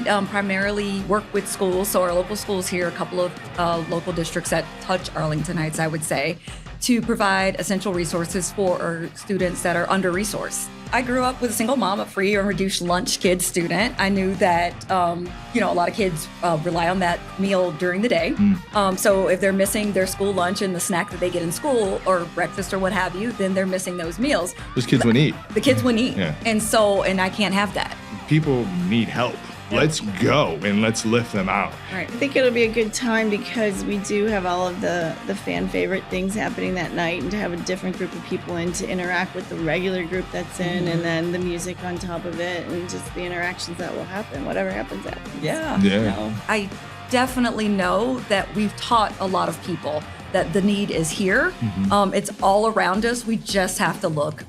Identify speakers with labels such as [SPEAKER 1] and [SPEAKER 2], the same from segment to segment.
[SPEAKER 1] primarily work with schools, so our local schools here, a couple of local districts that touch Arlington Heights, I would say, to provide essential resources for our students that are under-resourced. I grew up with a single mom, a free or reduced lunch kid student. I knew that, a lot of kids rely on that meal during the day. So if they're missing their school lunch and the snack that they get in school or breakfast or what have you, then they're missing those meals.
[SPEAKER 2] Those kids wouldn't eat.
[SPEAKER 1] The kids wouldn't eat.
[SPEAKER 2] Yeah.
[SPEAKER 1] And I can't have that.
[SPEAKER 2] People need help. Let's go and let's lift them out.
[SPEAKER 3] Right. I think it'll be a good time because we do have all of the fan favorite things happening that night, and to have a different group of people in to interact with the regular group that's in, and then the music on top of it, and just the interactions that will happen. Whatever happens.
[SPEAKER 2] Yeah.
[SPEAKER 1] I definitely know that we've taught a lot of people that the need is here. It's all around us. We just have to look.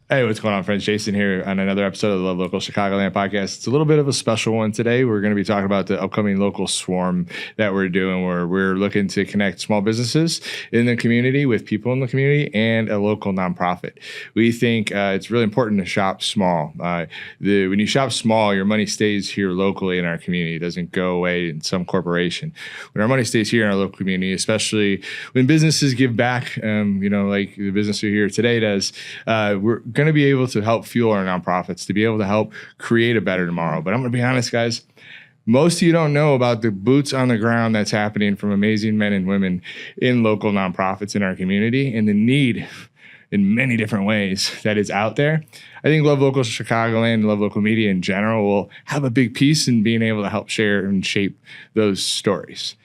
[SPEAKER 2] Hey, what's going on, friends? Jason here on another episode of the Love Local Chicagoland podcast. It's a little bit of a special one today. We're going to be talking about the upcoming local swarm that we're doing, where we're looking to connect small businesses in the community with people in the community and a local nonprofit. We think it's really important to shop small. When you shop small, your money stays here locally in our community. It doesn't go away in some corporation. When our money stays here in our local community, especially when businesses give back, like the business we're here today does, we're going to be able to help fuel our nonprofits, to be able to help create a better tomorrow. But I'm going to be honest, guys, most of you don't know about the boots on the ground that's happening from amazing men and women in local nonprofits in our community, and the need in many different ways that is out there. I think Love Local Chicagoland and Love Local Media in general will have a big piece in being able to help share and shape those stories.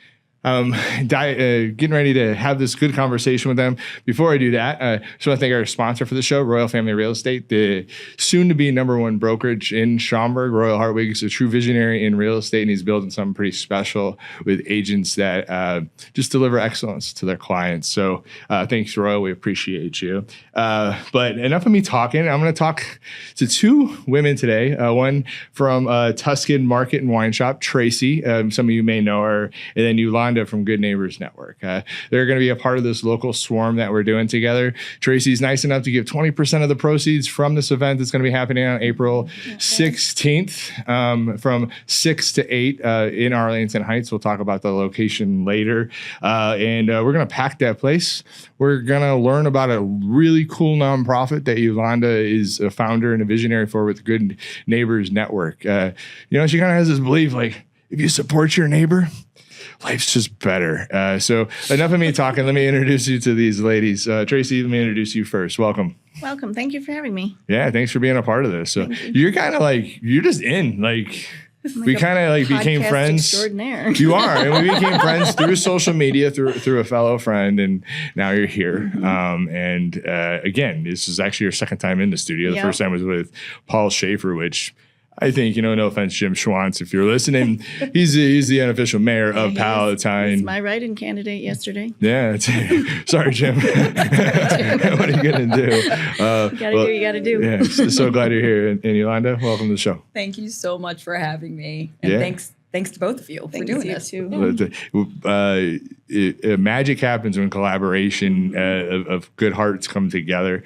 [SPEAKER 2] Getting ready to have this good conversation with them. Before I do that, I just want to thank our sponsor for the show, Royal Family Real Estate, the soon-to-be #1 brokerage in Schaumburg. Royal Hartwig is a true visionary in real estate, and he's building something pretty special with agents that just deliver excellence to their clients. So thanks, Royal. We appreciate you. But enough of me talking. I'm going to talk to two women today, one from Tuscan Market and Wine Shop, Tracy. Some of you may know her, and then Yeulanda from Good Neighbors Network. They're going to be a part of this local swarm that we're doing together. Tracy's nice enough to give 20% of the proceeds from this event that's going to be happening on April 16th from 6 to 8 in Arlington Heights. We'll talk about the location later. And we're going to pack that place. We're going to learn about a really cool nonprofit that Yeulanda is a founder and a visionary for with Good Neighbors Network. She kind of has this belief, like, if you support your neighbor, life's just better. So enough of me talking. Let me introduce you to these ladies. Tracy, let me introduce you first. Welcome.
[SPEAKER 3] Welcome. Thank you for having me.
[SPEAKER 2] Yeah, thanks for being a part of this. So you're kind of like, you're just in. We kind of became friends.
[SPEAKER 3] Extraordinaire.
[SPEAKER 2] You are. And we became friends through social media, through a fellow friend, and now you're here. Again, this is actually your second time in the studio. The first time was with Paul Schaefer, which I think, no offense, Jim Schwantz, if you're listening, he's the unofficial mayor of Palatine.
[SPEAKER 3] He's my write-in candidate yesterday.
[SPEAKER 2] Yeah. Sorry, Jim. What are you going to do?
[SPEAKER 3] You got to do.
[SPEAKER 2] Yeah, so glad you're here. And Yeulanda, welcome to the show.
[SPEAKER 1] Thank you so much for having me. And thanks to both of you for doing this.
[SPEAKER 3] Too.
[SPEAKER 2] Magic happens when collaboration of good hearts come together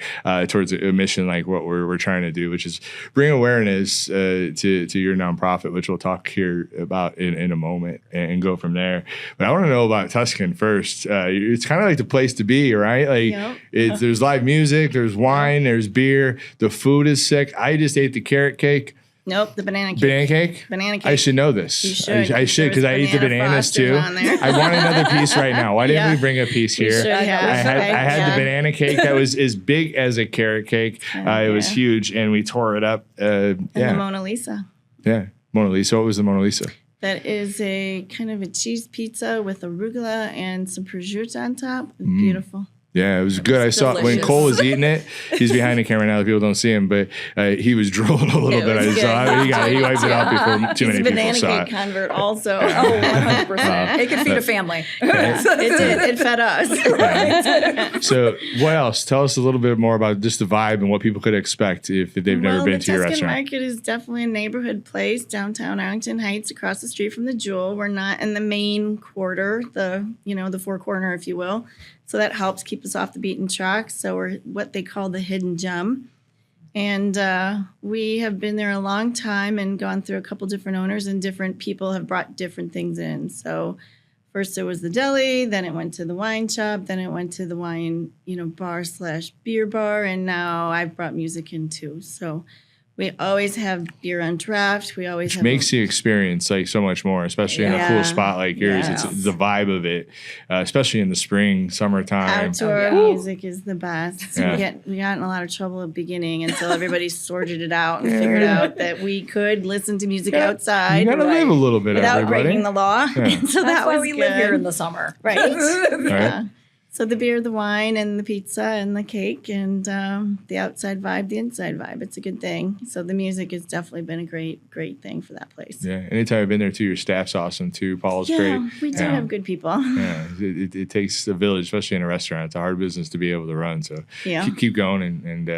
[SPEAKER 2] towards a mission like what we're trying to do, which is bring awareness to your nonprofit, which we'll talk here about in a moment, and go from there. But I want to know about Tuscan first. It's kind of like the place to be, right? There's live music, there's wine, there's beer. The food is sick. I just ate the carrot cake.
[SPEAKER 3] Nope, the banana cake.
[SPEAKER 2] Banana cake? I should know this.
[SPEAKER 3] You should.
[SPEAKER 2] I should, because I eat the bananas too. I want another piece right now. Why didn't we bring a piece here? I had the banana cake that was as big as a carrot cake. It was huge, and we tore it up.
[SPEAKER 3] And the Mona Lisa.
[SPEAKER 2] Yeah, Mona Lisa. What was the Mona Lisa?
[SPEAKER 3] That is a kind of a cheese pizza with arugula and some prosciutto on top. Beautiful.
[SPEAKER 2] Yeah, it was good. I saw when Cole was eating it. He's behind the camera now. People don't see him, but he was drooling a little bit. I saw he wiped it off before too many people saw it.
[SPEAKER 3] He's a banana cake convert also.
[SPEAKER 1] 100%. It could feed a family.
[SPEAKER 3] It did. It fed us.
[SPEAKER 2] Right. So what else? Tell us a little bit more about just the vibe and what people could expect if they've never been to your restaurant.
[SPEAKER 3] The Tuscan Market is definitely a neighborhood place downtown Arlington Heights, across the street from the Jewel. We're not in the main quarter, the four corner, if you will. So that helps keep us off the beaten track. So we're what they call the hidden gem. And we have been there a long time and gone through a couple different owners, and different people have brought different things in. So first it was the deli, then it went to the wine shop, then it went to the wine, bar / beer bar, and now I've brought music in too. So we always have beer on draft. We always have
[SPEAKER 2] makes the experience like so much more, especially in a cool spot like yours.
[SPEAKER 3] Yeah.
[SPEAKER 2] It's the vibe of it, especially in the spring, summertime.
[SPEAKER 3] outdoor music is the best.
[SPEAKER 2] Yeah.
[SPEAKER 3] We got in a lot of trouble at the beginning until everybody sorted it out and figured out that we could listen to music outside.
[SPEAKER 2] You gotta live a little bit,
[SPEAKER 3] without
[SPEAKER 2] everybody.
[SPEAKER 3] breaking the law.
[SPEAKER 2] Yeah.
[SPEAKER 3] So
[SPEAKER 1] That's
[SPEAKER 3] that
[SPEAKER 1] why
[SPEAKER 3] was
[SPEAKER 1] we
[SPEAKER 3] good.
[SPEAKER 1] live here in the summer.
[SPEAKER 3] Right.
[SPEAKER 2] Right.
[SPEAKER 3] Yeah. So the beer, the wine, and the pizza, and the cake, and the outside vibe, the inside vibe. It's a good thing. So the music has definitely been a great thing for that place.
[SPEAKER 2] Yeah. Anytime I've been there too, your staff's awesome too. Paul's great.
[SPEAKER 3] We do have good people.
[SPEAKER 2] Yeah, it takes a village, especially in a restaurant. It's a hard business to be able to run. So keep going and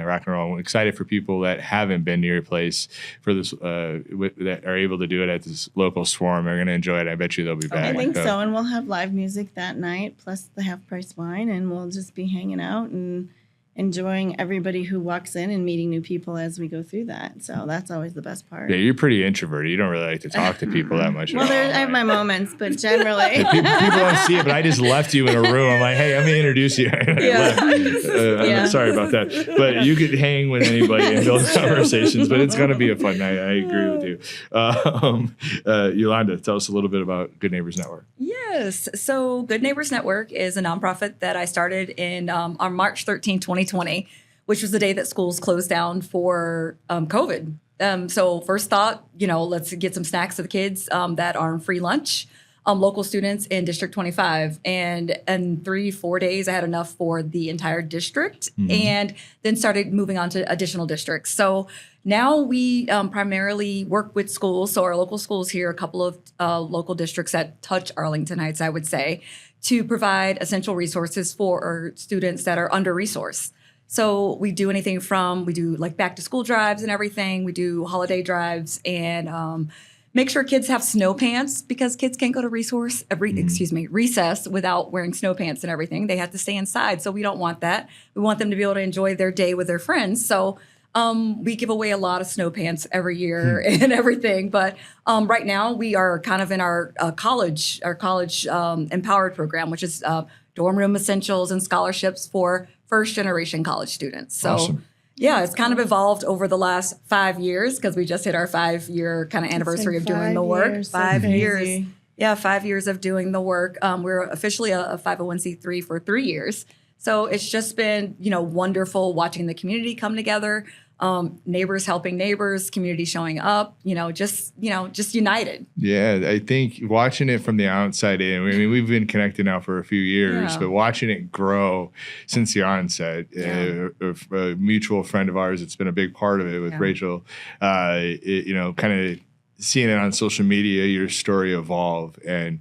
[SPEAKER 2] rock and roll. I'm excited for people that haven't been to your place for this, that are able to do it at this local swarm. They're going to enjoy it. I bet you they'll be back.
[SPEAKER 3] I think so. And we'll have live music that night, plus the half-price wine, and we'll just be hanging out and enjoying everybody who walks in and meeting new people as we go through that. So that's always the best part.
[SPEAKER 2] Yeah, you're pretty introverted. You don't really like to talk to people that much.
[SPEAKER 3] Well, I have my moments, but generally.
[SPEAKER 2] People don't see it, but I just left you in a room. I'm like, hey, let me introduce you. I'm sorry about that. But you could hang with anybody and build conversations, but it's going to be a fun night. I agree with you. Yeulanda, tell us a little bit about Good Neighbors Network.
[SPEAKER 1] Yes. So Good Neighbors Network is a nonprofit that I started on March 13, 2020, which was the day that schools closed down for COVID. So first thought, let's get some snacks to the kids that are on free lunch. Local students in District 25. And in 3-4 days, I had enough for the entire district, and then started moving on to additional districts. So now we primarily work with schools. So our local schools here, a couple of local districts that touch Arlington Heights, I would say, to provide essential resources for our students that are under-resourced. So we do anything from, we do like back to school drives and everything. We do holiday drives and make sure kids have snow pants, because kids can't go to recess without wearing snow pants and everything. They have to stay inside. So we don't want that. We want them to be able to enjoy their day with their friends. So we give away a lot of snow pants every year and everything. But right now we are kind of in our college Empowered program, which is dorm room essentials and scholarships for first generation college students. So
[SPEAKER 2] awesome.
[SPEAKER 1] Yeah, it's kind of evolved over the last 5 years, because we just hit our 5-year kind of anniversary of doing the work. 5 years. Yeah, 5 years of doing the work. We're officially a 501c3 for 3 years. So it's just been, wonderful watching the community come together, neighbors helping neighbors, community showing up, just united. Yeah,
[SPEAKER 2] I think watching it from the outside in, I mean, we've been connected now for a few years, but watching it grow since the onset, a mutual friend of ours, it's been a big part of it with Rachel, kind of seeing it on social media, your story evolve. And,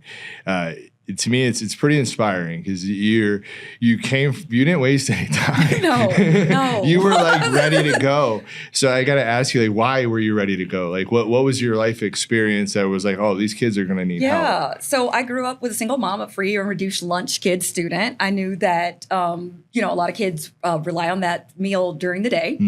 [SPEAKER 2] to me, it's pretty inspiring, because you didn't waste any time.
[SPEAKER 1] No.
[SPEAKER 2] You were like ready to go. So I got to ask you, like, why were you ready to go? Like, what was your life experience that was like, oh, these kids are going to need help?
[SPEAKER 1] Yeah. So I grew up with a single mom, a free and reduced lunch kid student. I knew that, a lot of kids rely on that meal during the day.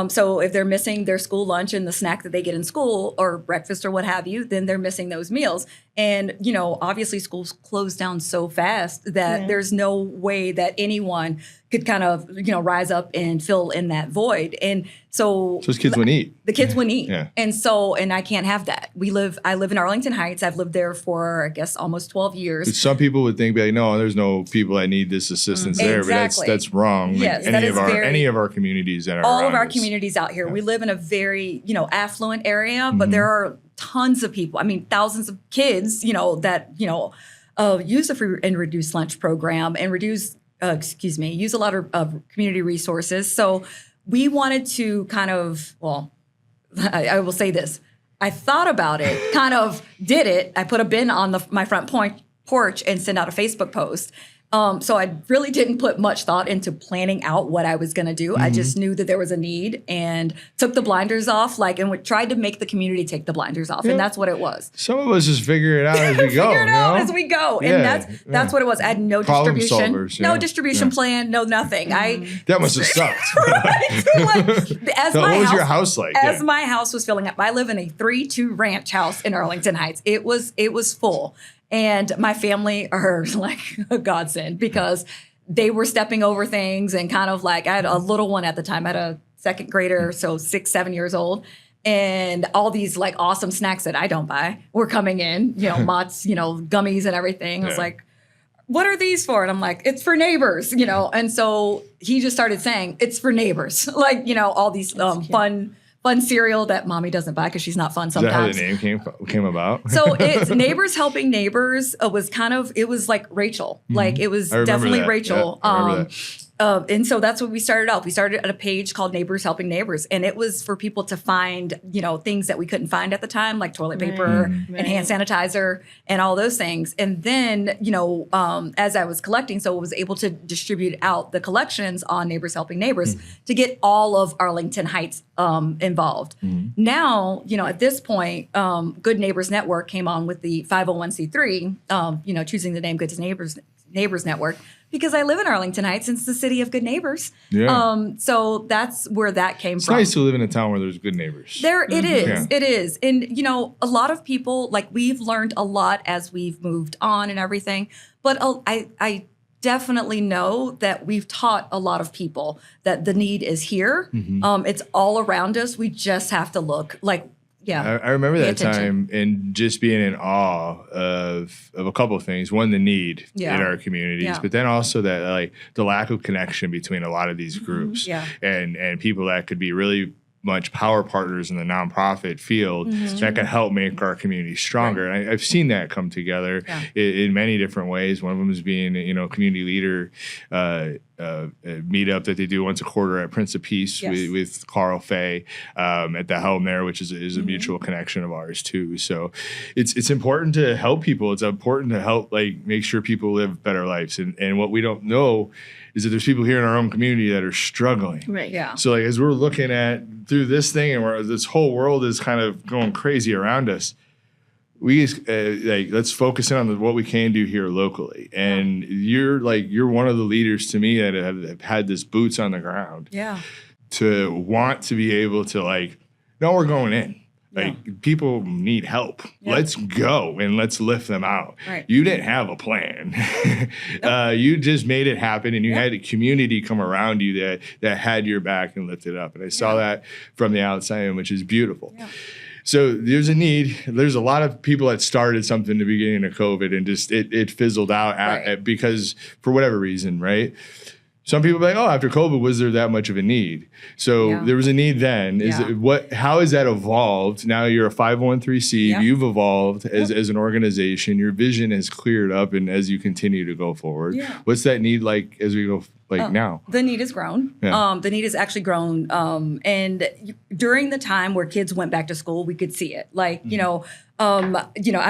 [SPEAKER 1] So if they're missing their school lunch and the snack that they get in school, or breakfast or what have you, then they're missing those meals. And, obviously schools closed down so fast that there's no way that anyone could kind of, rise up and fill in that void. And so
[SPEAKER 2] those kids wouldn't eat.
[SPEAKER 1] The kids wouldn't eat.
[SPEAKER 2] Yeah.
[SPEAKER 1] And I can't have that. I live in Arlington Heights. I've lived there for, I guess, almost 12 years.
[SPEAKER 2] But some people would think, like, no, there's no people that need this assistance there.
[SPEAKER 1] Exactly.
[SPEAKER 2] But that's wrong.
[SPEAKER 1] Yes,
[SPEAKER 2] like any of our communities that are
[SPEAKER 1] all
[SPEAKER 2] around
[SPEAKER 1] of our
[SPEAKER 2] us.
[SPEAKER 1] communities out here. We live in a very, affluent area, but there are tons of people. I mean, thousands of kids, that, use the free and reduced lunch program and use a lot of community resources. So we wanted to kind of, I will say this. I thought about it, kind of did it. I put a bin on my front porch and sent out a Facebook post. So I really didn't put much thought into planning out what I was going to do. I just knew that there was a need and took the blinders off, and tried to make the community take the blinders off. And that's what it was.
[SPEAKER 2] Some of us just figure it out as we go.
[SPEAKER 1] Figure it out as we go. And that's what it was. I had no
[SPEAKER 2] Problem
[SPEAKER 1] distribution,
[SPEAKER 2] solvers,
[SPEAKER 1] no distribution plan, no nothing.
[SPEAKER 2] That must have sucked.
[SPEAKER 1] As
[SPEAKER 2] So
[SPEAKER 1] my
[SPEAKER 2] what was
[SPEAKER 1] house,
[SPEAKER 2] your house like?
[SPEAKER 1] As my house was filling up, I live in a 3-2 ranch house in Arlington Heights. It was full. And my family are like a godsend because they were stepping over things and kind of I had a little one at the time. I had a second grader, so 6-7 years old. And all these awesome snacks that I don't buy were coming in, Mott's, gummies and everything. I was like, what are these for? And I'm like, it's for neighbors, And so he just started saying, it's for neighbors. All these fun cereal that mommy doesn't buy because she's not fun sometimes.
[SPEAKER 2] Is that how the name came about?
[SPEAKER 1] So it's Neighbors Helping Neighbors was it was like Rachel. It was definitely
[SPEAKER 2] that.
[SPEAKER 1] Rachel.
[SPEAKER 2] Yeah, I remember that.
[SPEAKER 1] And so that's what we started off. We started at a page called Neighbors Helping Neighbors. And it was for people to find, things that we couldn't find at the time, like toilet paper and hand sanitizer and all those things. And then, as I was collecting, so I was able to distribute out the collections on Neighbors Helping Neighbors to get all of Arlington Heights involved. Now, at this point, Good Neighbors Network came on with the 501c3, choosing the name Good Neighbors Network, because I live in Arlington Heights and it's the city of good neighbors.
[SPEAKER 2] Yeah.
[SPEAKER 1] So that's where that came from.
[SPEAKER 2] It's nice to live in a town where there's good neighbors.
[SPEAKER 1] It is. It is. And, a lot of people, we've learned a lot as we've moved on and everything. But I definitely know that we've taught a lot of people that the need is here. It's all around us. We just have to look
[SPEAKER 2] I remember that time and just being in awe of a couple of things. One, the need in our communities, but then also that the lack of connection between a lot of these groups and people that could be really much power partners in the nonprofit field that can help make our community stronger. And I've seen that come together in many different ways. One of them is being, community leader meetup that they do once a quarter at Prince of Peace with Carl Fay at the helm there, which is a mutual connection of ours too. So it's important to help people. It's important to help make sure people live better lives. And what we don't know is that there's people here in our own community that are struggling.
[SPEAKER 3] Right.
[SPEAKER 1] Yeah.
[SPEAKER 2] So as we're looking at through this thing and this whole world is kind of going crazy around us, we let's focus in on what we can do here locally. And you're one of the leaders to me that have had this boots on the ground.
[SPEAKER 1] Yeah.
[SPEAKER 2] To want to be able to no, we're going in. People need help. Yeah. Let's go and let's lift them out.
[SPEAKER 1] Right.
[SPEAKER 2] You didn't have a plan. You just made it happen, and you had a community come around you that had your back and lifted up. And I saw that from the outside, which is beautiful. Yeah. So there's a need. There's a lot of people that started something in the beginning of COVID and just it fizzled out because for whatever reason, right? Some people are like, oh, after COVID, was there that much of a need? So there was a need then. How has that evolved? Now you're a 501(c)(3). Yeah. You've evolved as an organization. Your vision has cleared up, and as you continue to go forward, what's that need like as we go now?
[SPEAKER 1] The need has grown. Yeah. The need has actually grown. And during the time where kids went back to school, we could see it. I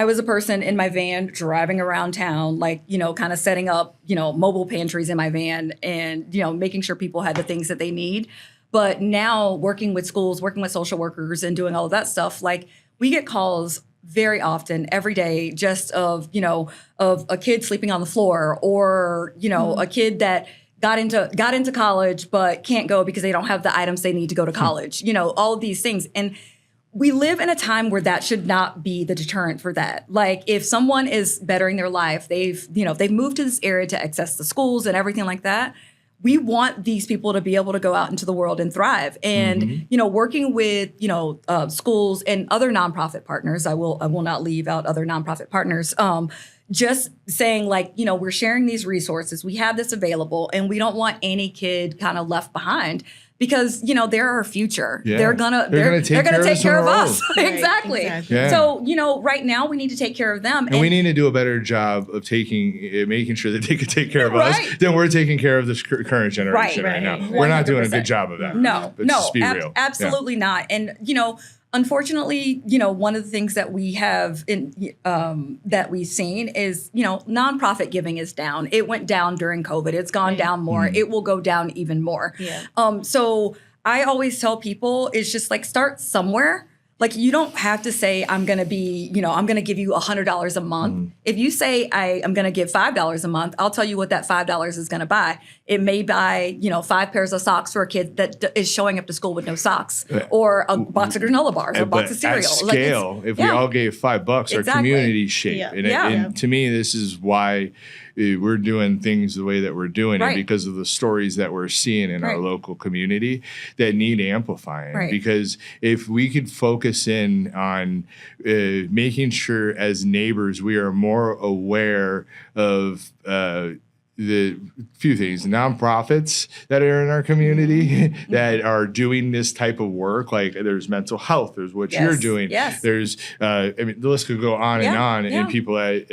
[SPEAKER 1] was a person in my van driving around town, kind of setting up, mobile pantries in my van and, making sure people had the things that they need. But now working with schools, working with social workers and doing all of that stuff, we get calls very often, every day, just of a kid sleeping on the floor or, a kid that got into college but can't go because they don't have the items they need to go to college, all of these things. And we live in a time where that should not be the deterrent for that. If someone is bettering their life, they've moved to this area to access the schools and everything like that. We want these people to be able to go out into the world and thrive. And, working with, schools and other nonprofit partners, I will not leave out other nonprofit partners, just saying we're sharing these resources. We have this available and we don't want any kid kind of left behind. Because they're our future. Yeah. They're gonna take care of us. Right, exactly. Yeah. So right now we need to take care of them,
[SPEAKER 2] and we need to do a better job of making sure that they can take care of us than we're taking care of this current generation right now. 100%. We're not doing a good job of that.
[SPEAKER 1] No, let's be real. Absolutely not. And Unfortunately, one of the things that we have that we've seen is, nonprofit giving is down. It went down during COVID. It's gone down more. It will go down even more.
[SPEAKER 3] Yeah.
[SPEAKER 1] So I always tell people, it's just like start somewhere. Like you don't have to say, I'm going to give you $100 a month. If you say I'm going to give $5 a month, I'll tell you what that $5 is going to buy. It may buy, 5 pairs of socks for a kid that is showing up to school with no socks, or a box of granola bars, or a box of cereal.
[SPEAKER 2] At scale, if we all gave $5, our community shape.
[SPEAKER 3] Yeah.
[SPEAKER 2] And to me, this is why we're doing things the way that we're doing it, because of the stories that we're seeing in our local community that need amplifying. Because if we could focus in on making sure as neighbors we are more aware of the few things, nonprofits that are in our community that are doing this type of work, like there's mental health, there's what you're doing, there's the list could go on and on, and people that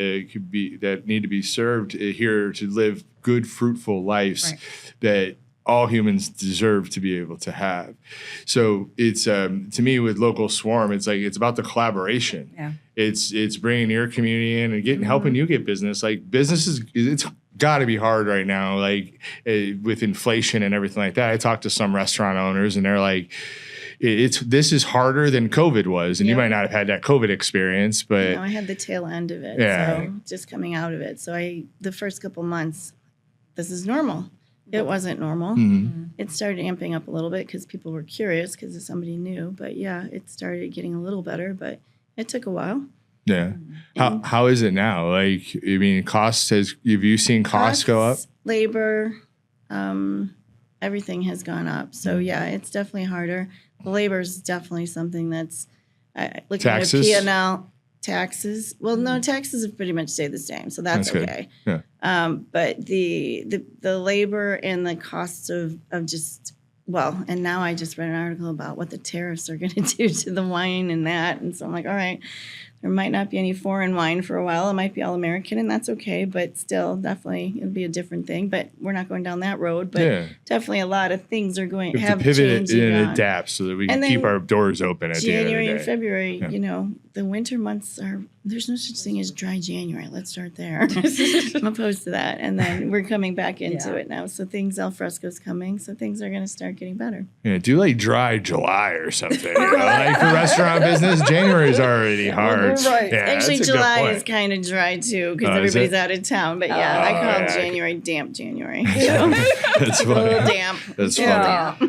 [SPEAKER 2] that need to be served here to live good, fruitful lives that all humans deserve to be able to have. So it's to me with Local Swarm, it's about the collaboration. It's bringing your community in and helping you get business. Like businesses, it's got to be hard right now, like with inflation and everything like that. I talked to some restaurant owners and they're like, this is harder than COVID was. And you might not have had that COVID experience, but
[SPEAKER 3] I had the tail end of it. So just coming out of it. So the first couple months, this is normal. It wasn't normal. It started amping up a little bit because people were curious because of somebody new. But it started getting a little better, but it took a while.
[SPEAKER 2] Yeah. How is it now? Like, I mean, have you seen costs go up?
[SPEAKER 3] Labor, everything has gone up. So it's definitely harder. Labor is definitely something that's looking at P&L. Taxes. Well, no, taxes have pretty much stayed the same, so that's okay.
[SPEAKER 2] Yeah.
[SPEAKER 3] But the labor and the costs of just and now I just read an article about what the tariffs are going to do to the wine and that, and so I'm like, all right, there might not be any foreign wine for a while. It might be all American, and that's okay. But still, definitely, it'll be a different thing. But we're not going down that road. But definitely, a lot of things are going to have
[SPEAKER 2] to pivot and
[SPEAKER 3] on.
[SPEAKER 2] adapt so that we can keep our doors open at
[SPEAKER 3] January
[SPEAKER 2] the end
[SPEAKER 3] and
[SPEAKER 2] of the day.
[SPEAKER 3] February, the winter months there's no such thing as dry January. Let's start there. I'm opposed to that. And then we're coming back into it now. So al fresco's coming. So things are going to start getting better.
[SPEAKER 2] Yeah, do like dry July or something. Like for restaurant business, January is already hard.
[SPEAKER 3] Right.
[SPEAKER 2] Yeah,
[SPEAKER 3] actually, July is kind of dry too because everybody's out of town. But I call January damp January.
[SPEAKER 2] That's funny.
[SPEAKER 3] A little damp.
[SPEAKER 2] That's funny.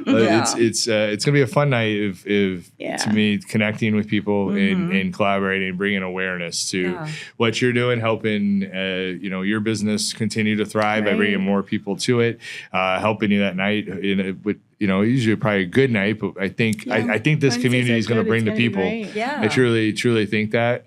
[SPEAKER 2] It's gonna be a fun night to me connecting with people and collaborating, bringing awearness to what you're doing, helping your business continue to thrive by bringing more people to it, helping you that night with usually probably a good night, but I think this community is going to bring the people. I truly think that.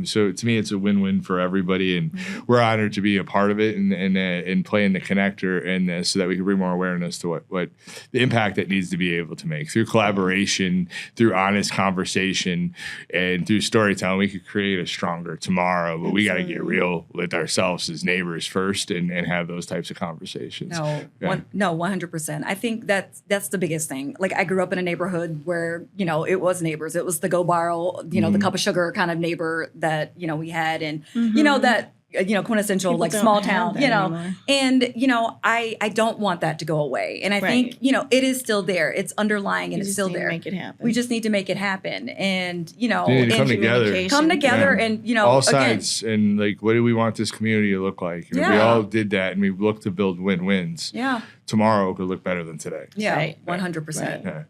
[SPEAKER 2] So to me, it's a win-win for everybody, and we're honored to be a part of it and playing the connector, and so that we can bring more awareness to what the impact that needs to be able to make through collaboration, through honest conversation, and through storytelling. We could create a stronger tomorrow, but we got to get real with ourselves as neighbors first and have those types of conversations.
[SPEAKER 1] 100%. I think that's the biggest thing. Like I grew up in a neighborhood where, it was neighbors. It was the go borrow, the cup of sugar kind of neighbor that, we had. And, that, quintessential, like small town, anymore. And, I don't want that to go away. And I think, it is still there. It's underlying and it's still there.
[SPEAKER 3] Make it happen.
[SPEAKER 1] We just need to make it happen. And,
[SPEAKER 2] come together
[SPEAKER 1] and,
[SPEAKER 2] all sides. And like, what do we want this community to look like? And if we all did that and we looked to build win-wins. Tomorrow could look better than today.
[SPEAKER 1] 100%.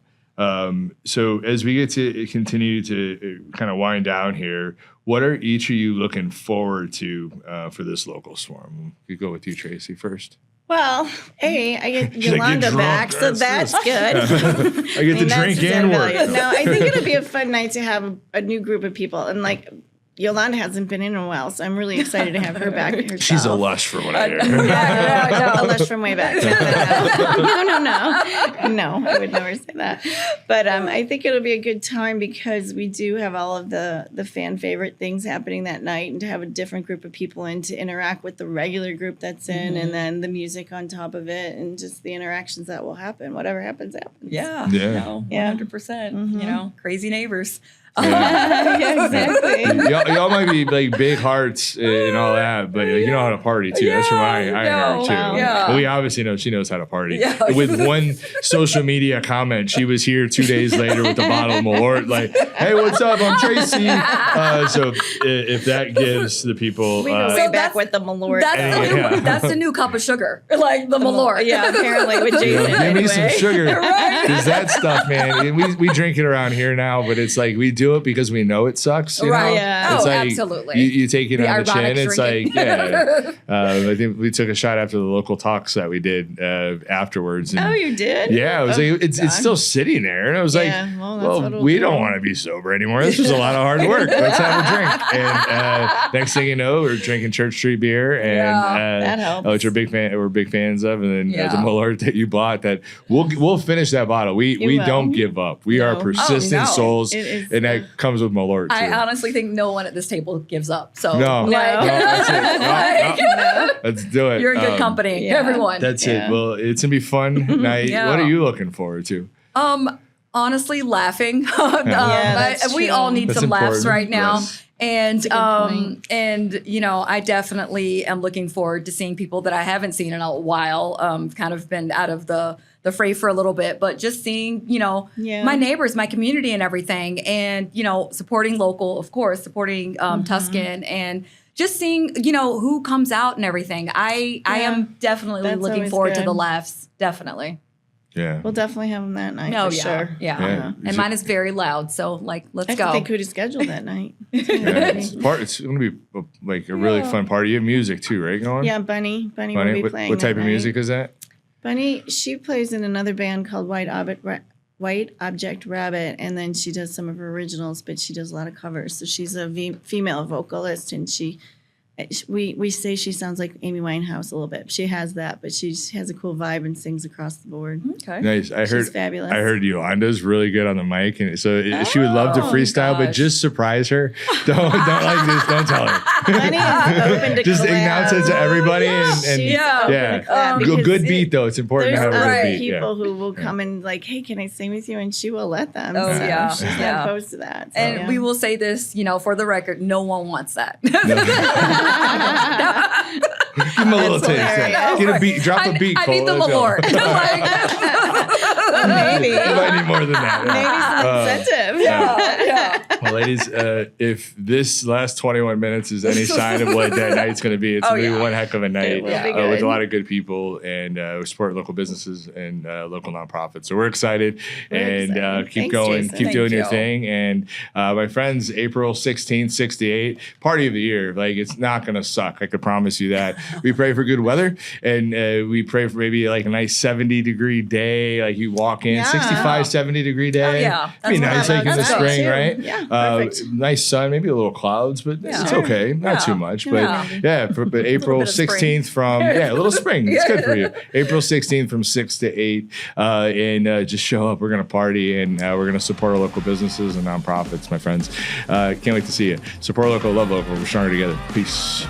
[SPEAKER 2] So as we get to continue to kind of wind down here, what are each of you looking forward to for this local swarm? We go with you, Tracy, first.
[SPEAKER 3] Well, I get Yeulanda back, so that's good.
[SPEAKER 2] I get to drink and work.
[SPEAKER 3] No, I think it'll be a fun night to have a new group of people. And like Yeulanda hasn't been in a while, so I'm really excited to have her back. Herself.
[SPEAKER 2] She's a lush for what I hear.
[SPEAKER 3] A lush from way back. No, I would never say that. But I think it'll be a good time because we do have all of the fan favorite things happening that night, and to have a different group of people in to interact with the regular group that's in, and then the music on top of it, and just the interactions that will happen. Whatever happens, happens.
[SPEAKER 1] Yeah.
[SPEAKER 2] Yeah.
[SPEAKER 1] 100%. You know, crazy neighbors.
[SPEAKER 3] Yeah, exactly.
[SPEAKER 2] Y'all might be like big hearts and all that, but you know how to party too. That's from I heard too.
[SPEAKER 1] Yeah.
[SPEAKER 2] But we obviously know she knows how to party.
[SPEAKER 1] Yeah.
[SPEAKER 2] With one social media comment, she was here 2 days later with a bottle of Malort, like, "Hey, what's up? I'm Tracy." So if that gives the people,
[SPEAKER 3] We go way
[SPEAKER 1] So
[SPEAKER 3] back
[SPEAKER 1] that's-
[SPEAKER 3] with the Malort.
[SPEAKER 1] That's the new cup of sugar, like the Malort.
[SPEAKER 3] Yeah, apparently with
[SPEAKER 2] you know,
[SPEAKER 3] Jason.
[SPEAKER 2] give me some
[SPEAKER 3] anyway.
[SPEAKER 2] sugar,
[SPEAKER 1] Right.
[SPEAKER 2] because that stuff, man. We drink it around here now, but it's like we do it because we know it sucks. You
[SPEAKER 1] Right.
[SPEAKER 2] know?
[SPEAKER 3] Yeah.
[SPEAKER 2] It's
[SPEAKER 1] Oh,
[SPEAKER 2] like
[SPEAKER 1] absolutely.
[SPEAKER 2] You take it
[SPEAKER 1] The
[SPEAKER 2] on the
[SPEAKER 1] ironic
[SPEAKER 2] chin. It's
[SPEAKER 1] drinking.
[SPEAKER 2] like, yeah. I think we took a shot after the local talks that we did afterwards. And
[SPEAKER 3] Oh, you did?
[SPEAKER 2] yeah, I was like, it's still sitting there, and I was
[SPEAKER 3] Yeah,
[SPEAKER 2] like,
[SPEAKER 3] well, that's
[SPEAKER 2] well,
[SPEAKER 3] what it'll
[SPEAKER 2] we
[SPEAKER 3] do.
[SPEAKER 2] don't want to be sober anymore. This was a lot of hard work. Let's have a drink. And next thing you know, we're drinking Church Street beer, and
[SPEAKER 1] Yeah,
[SPEAKER 3] that helps.
[SPEAKER 2] which we're big fans of, and then
[SPEAKER 1] Yeah.
[SPEAKER 2] the Malort that you bought, that we'll finish that bottle. We
[SPEAKER 3] will.
[SPEAKER 2] don't give up. We are
[SPEAKER 3] No.
[SPEAKER 2] persistent
[SPEAKER 1] Oh, no.
[SPEAKER 2] souls,
[SPEAKER 3] It is,
[SPEAKER 2] and that comes with Malort too.
[SPEAKER 1] I honestly think no one at this table gives up. So
[SPEAKER 2] No.
[SPEAKER 1] like,
[SPEAKER 2] No, that's it. No,
[SPEAKER 3] No.
[SPEAKER 2] let's do it.
[SPEAKER 1] you're in good company,
[SPEAKER 3] yeah.
[SPEAKER 1] everyone.
[SPEAKER 2] That's
[SPEAKER 3] Yeah.
[SPEAKER 2] it. Well, it's gonna be fun night.
[SPEAKER 1] Yeah.
[SPEAKER 2] What are you looking forward to?
[SPEAKER 1] Honestly, laughing.
[SPEAKER 3] that's
[SPEAKER 1] we
[SPEAKER 3] true.
[SPEAKER 1] all need
[SPEAKER 2] That's
[SPEAKER 1] some laughs
[SPEAKER 2] important,
[SPEAKER 1] right now.
[SPEAKER 2] yes.
[SPEAKER 1] And
[SPEAKER 3] That's a good point.
[SPEAKER 1] and you know, I definitely am looking forward to seeing people that I haven't seen in a while. Kind of been out of the fray for a little bit, but just seeing, you know,
[SPEAKER 3] Yeah.
[SPEAKER 1] my neighbors, my community, and everything, and you know, supporting local, of course, supporting Tuscan, and just seeing, you know, who comes out and everything. I am definitely
[SPEAKER 3] That's
[SPEAKER 1] looking
[SPEAKER 3] always
[SPEAKER 1] forward to
[SPEAKER 3] good.
[SPEAKER 1] the laughs. Definitely.
[SPEAKER 2] Yeah.
[SPEAKER 3] We'll definitely have them that night.
[SPEAKER 1] Oh
[SPEAKER 3] for
[SPEAKER 1] yeah,
[SPEAKER 3] sure.
[SPEAKER 1] yeah.
[SPEAKER 2] Yeah.
[SPEAKER 1] And mine is very loud, so like, let's
[SPEAKER 3] I have
[SPEAKER 1] go.
[SPEAKER 3] to think who to schedule that night.
[SPEAKER 2] Yeah, it's going to be like a really fun party. You have music too, right? Going?
[SPEAKER 3] Yeah, Bunny will
[SPEAKER 2] Bunny,
[SPEAKER 3] be
[SPEAKER 2] what
[SPEAKER 3] playing.
[SPEAKER 2] type
[SPEAKER 3] that
[SPEAKER 2] of
[SPEAKER 3] night.
[SPEAKER 2] music is that?
[SPEAKER 3] Bunny, she plays in another band called White Object Rabbit, and then she does some of her originals, but she does a lot of covers. So she's a female vocalist, and we say she sounds like Amy Winehouse a little bit. She has that, but she has a cool vibe and sings across the board.
[SPEAKER 1] Okay.
[SPEAKER 2] Nice. I
[SPEAKER 3] She's
[SPEAKER 2] heard.
[SPEAKER 3] fabulous.
[SPEAKER 2] I heard Yolanda's really good on the mic, and so she would love to freestyle, but
[SPEAKER 1] gosh.
[SPEAKER 2] just surprise her. Don't like this. Don't tell her.
[SPEAKER 3] Bunny is open to
[SPEAKER 2] Just
[SPEAKER 3] collab.
[SPEAKER 2] announce it to everybody, and
[SPEAKER 3] She's
[SPEAKER 1] Yeah.
[SPEAKER 3] open
[SPEAKER 2] yeah.
[SPEAKER 3] to collab
[SPEAKER 2] Good
[SPEAKER 3] because
[SPEAKER 2] beat though. It's important
[SPEAKER 3] There's
[SPEAKER 2] to have a
[SPEAKER 3] other
[SPEAKER 2] good beat.
[SPEAKER 3] people
[SPEAKER 2] Yeah.
[SPEAKER 3] who will come and like, hey, can I sing with you? And she will let them.
[SPEAKER 1] Oh,
[SPEAKER 3] so
[SPEAKER 1] yeah.
[SPEAKER 3] she's
[SPEAKER 1] Yeah.
[SPEAKER 3] not opposed to that. So,
[SPEAKER 1] And
[SPEAKER 3] yeah.
[SPEAKER 1] we will say this, you know, for the record, no one wants that.
[SPEAKER 2] Give him a little
[SPEAKER 3] That's
[SPEAKER 2] taste.
[SPEAKER 3] hilarious.
[SPEAKER 2] Get a beat. Drop a beat.
[SPEAKER 1] I need
[SPEAKER 2] Cole.
[SPEAKER 1] the
[SPEAKER 2] Let's go.
[SPEAKER 1] Malort.
[SPEAKER 3] maybe.
[SPEAKER 2] You might need more than that.
[SPEAKER 3] Maybe some incentive.
[SPEAKER 1] Yeah.
[SPEAKER 2] Well, ladies, if this last 21 minutes is any sign of what that night's going to be, it's
[SPEAKER 1] Oh,
[SPEAKER 2] going to be
[SPEAKER 1] yeah.
[SPEAKER 2] one heck of a night
[SPEAKER 3] will be
[SPEAKER 2] with
[SPEAKER 3] good.
[SPEAKER 2] a lot of good people, and we support local businesses and local nonprofits. So we're excited,
[SPEAKER 3] We're
[SPEAKER 2] and
[SPEAKER 3] excited.
[SPEAKER 2] keep
[SPEAKER 3] Thanks,
[SPEAKER 2] going,
[SPEAKER 3] Jason.
[SPEAKER 2] keep
[SPEAKER 1] Thank
[SPEAKER 2] doing your
[SPEAKER 1] you.
[SPEAKER 2] thing. And my friends, April 16th, 68, party of the year. Like, it's not going to suck. I could promise you that. We pray for good weather, and we pray for maybe like a nice 70-degree day. Like, you walk in,
[SPEAKER 3] Yeah.
[SPEAKER 2] 65, 70-degree day.
[SPEAKER 1] Oh, yeah.
[SPEAKER 2] It'd be
[SPEAKER 1] That's
[SPEAKER 2] nice,
[SPEAKER 1] what
[SPEAKER 2] like in the
[SPEAKER 1] let's go.
[SPEAKER 2] spring,
[SPEAKER 3] Too.
[SPEAKER 2] right?
[SPEAKER 3] Yeah, perfect.
[SPEAKER 2] Nice sun, maybe a little clouds, but
[SPEAKER 1] Yeah.
[SPEAKER 2] it's
[SPEAKER 1] Sure.
[SPEAKER 2] okay. Not
[SPEAKER 1] Yeah.
[SPEAKER 2] too much.
[SPEAKER 1] Yeah.
[SPEAKER 2] But yeah, but April
[SPEAKER 1] bit of spring.
[SPEAKER 2] 16th from, a little spring. It's good for you. April 16th from 6 to 8. And just show up. We're going to party, and we're going to support our local businesses and nonprofits, my friends. Can't wait to see you. Support local, love local. We're stronger together. Peace.